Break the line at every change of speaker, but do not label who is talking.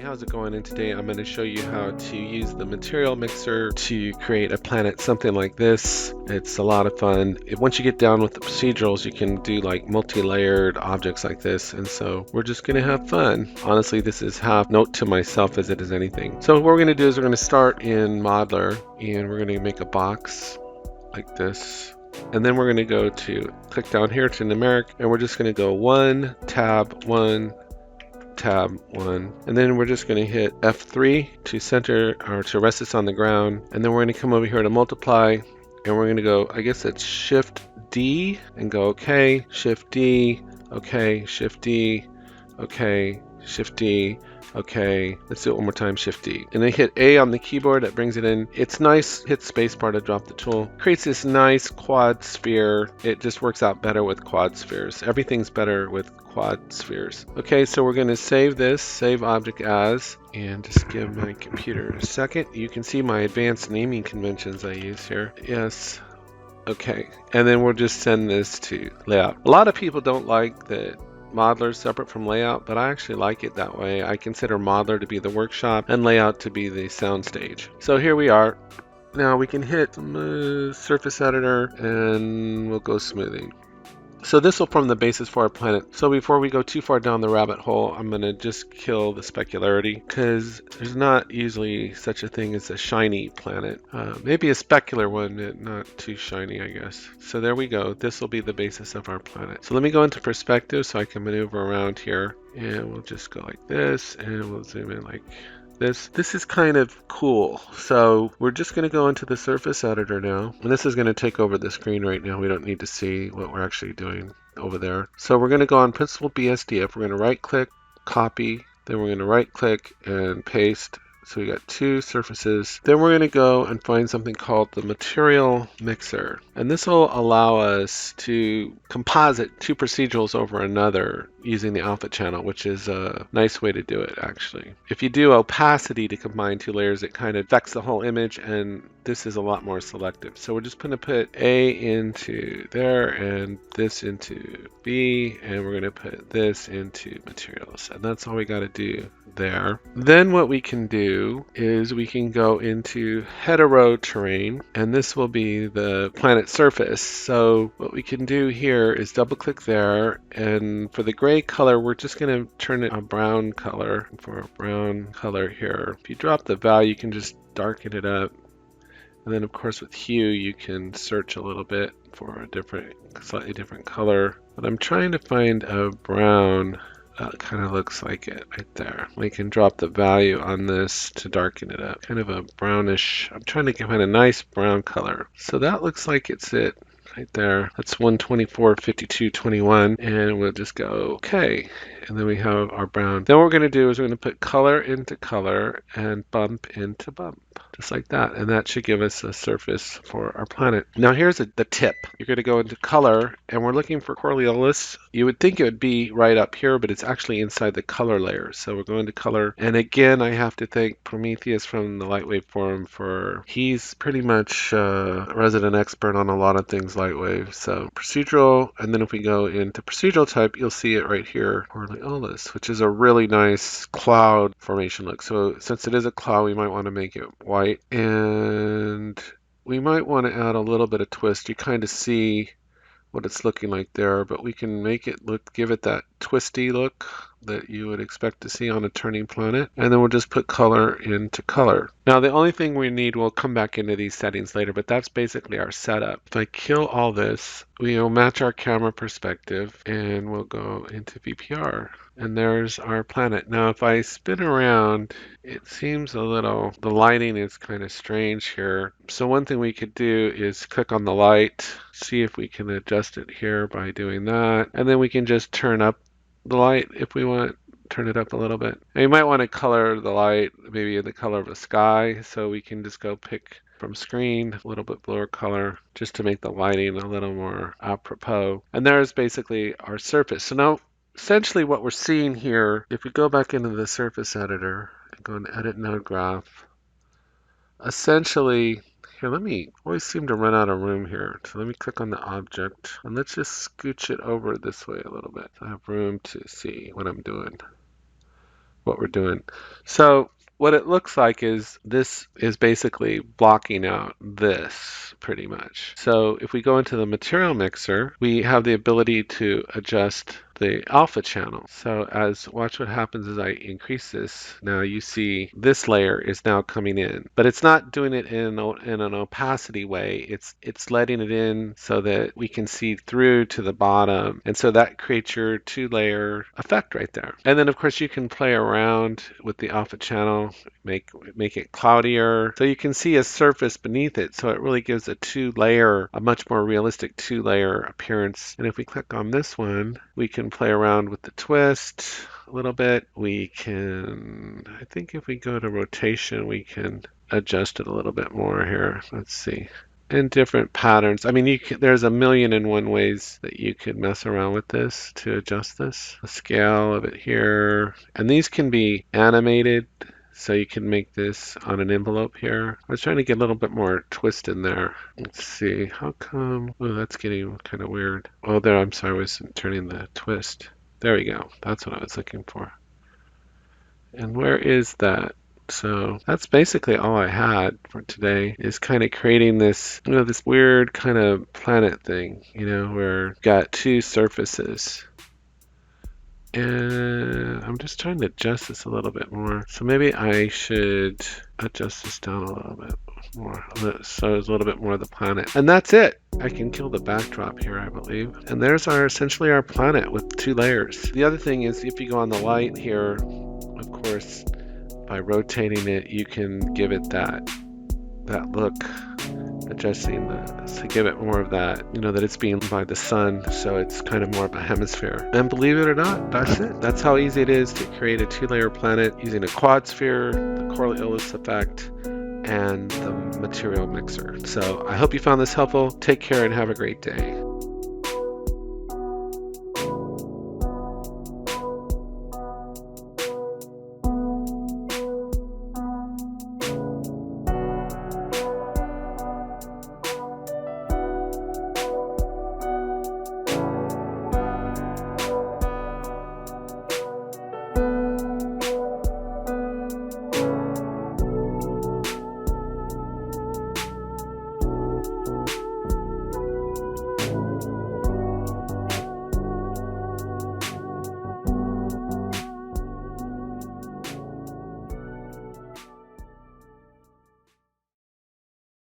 how's it going? And today I'm going to show you how to use the material mixer to create a planet, something like this. It's a lot of fun. Once you get down with the procedurals, you can do like multi-layered objects like this, and so we're just going to have fun. Honestly, this is half note to myself as it is anything. So what we're going to do is we're going to start in Modeler, and we're going to make a box like this. And then we're going to go to click down here to numeric, and we're just going to go 1 tab 1 tab 1, and then we're just going to hit F3 to center or to rest this on the ground, and then we're going to come over here to multiply, and we're going to go, I guess it's Shift D and go OK, Shift D, OK, Shift D, OK, Shift D, OK. Let's do it one more time, Shift D. And then hit A on the keyboard, that brings it in. It's nice, hit spacebar to drop the tool. Creates this nice quad sphere. It just works out better with quad spheres. Everything's better with quad spheres. Okay, so we're going to save this, save object as, and just give my computer a second. You can see my advanced naming conventions I use here. Yes. Okay, and then we'll just send this to layout. A lot of people don't like the Modeler separate from layout, but I actually like it that way. I consider Modeler to be the workshop and layout to be the soundstage. So here we are. Now we can hit surface editor and we'll go smoothing. So this will form the basis for our planet. So before we go too far down the rabbit hole, I'm going to just kill the specularity, because there's not usually such a thing as a shiny planet. Maybe a specular one, but not too shiny, I guess. So there we go. This will be the basis of our planet. So let me go into perspective so I can maneuver around here. And we'll just go like this, and we'll zoom in like this. This is kind of cool. So we're just going to go into the surface editor now, and this is going to take over the screen right now. We don't need to see what we're actually doing over there. So we're going to go on Principal BSDF. We're going to right click, copy, then we're going to right click and paste. So we got two surfaces. Then we're going to go and find something called the material mixer. And this will allow us to composite two procedurals over another using the alpha channel, which is a nice way to do it actually. If you do opacity to combine two layers, it kind of affects the whole image, and this is a lot more selective. So we're just going to put A into there and this into B, and we're going to put this into materials. And that's all we got to do there. Then what we can do is we can go into hetero terrain, and this will be the planet surface. So what we can do here is double click there, and for the gray color we're just going to turn it a brown color. For a brown color here, if you drop the value you can just darken it up, and then of course with hue you can search a little bit for a slightly different color, but I'm trying to find a brown. Kind of looks like it right there. We can drop the value on this to darken it up. Kind of a brownish. I'm trying to find a nice brown color. So that looks like it's it right there. That's 124, 52, 21. And we'll just go OK. And then we have our brown. Then what we're going to do is we're going to put color into color and bump into bump. Just like that. And that should give us a surface for our planet. Now here's the tip. You're going to go into color, and we're looking for Coriolis. You would think it would be right up here, but it's actually inside the color layer. So we're going to color. And again, I have to thank Prometheus from the LightWave forum he's pretty much a resident expert on a lot of things LightWave. So procedural, and then if we go into procedural type, you'll see it right here. Coriolis, which is a really nice cloud formation look. So since it is a cloud, we might want to make it white, and we might want to add a little bit of twist. You kind of see what it's looking like there, but we can make it give it that twisty look that you would expect to see on a turning planet. And then we'll just put color into color. Now the only thing we need, we'll come back into these settings later, but that's basically our setup. If I kill all this, we'll match our camera perspective, and we'll go into VPR. And there's our planet. Now if I spin around, it seems the lighting is kind of strange here. So one thing we could do is click on the light, see if we can adjust it here by doing that. And then we can just turn up the light if we want, turn it up a little bit. And you might want to color the light maybe in the color of the sky. So we can just go pick from screen, a little bit bluer color, just to make the lighting a little more apropos. And there's basically our surface. So now essentially what we're seeing here, if we go back into the surface editor and go and edit node graph, essentially, here, always seem to run out of room here. So let me click on the object, and let's just scooch it over this way a little bit. So I have room to see what I'm doing. what we're doing. So what it looks like is this is basically blocking out this pretty much. So if we go into the material mixer, we have the ability to adjust the alpha channel. So watch what happens as I increase this. Now you see this layer is now coming in, but it's not doing it in an opacity way. It's letting it in so that we can see through to the bottom. And so that creates your 2-layer effect right there. And then of course you can play around with the alpha channel, make it cloudier. So you can see a surface beneath it. So it really gives a much more realistic 2-layer appearance. And if we click on this one, we can play around with the twist a little bit. I think if we go to rotation, we can adjust it a little bit more here. Let's see. In different patterns. I mean, there's a million and one ways that you could mess around with this to adjust this. The scale of it here. And these can be animated. So you can make this on an envelope here. I was trying to get a little bit more twist in there. Let's see. How come? Oh, that's getting kind of weird. Oh, there. I'm sorry. I was turning the twist. There we go. That's what I was looking for. And where is that? So that's basically all I had for today, is kind of creating this, this weird kind of planet thing, where you've got two surfaces. And I'm just trying to adjust this a little bit more. So maybe I should adjust this down a little bit more. So it's a little bit more of the planet. And that's it. I can kill the backdrop here, I believe. And there's essentially our planet with 2 layers. The other thing is, if you go on the light here, of course, by rotating it, you can give it that look, adjusting to give it more of that, that it's being by the sun, so it's kind of more of a hemisphere. And believe it or not, that's it. That's how easy it is to create a 2-layer planet using a quad sphere, the Coriolis effect, and the material mixer. So I hope you found this helpful. Take care and have a great day.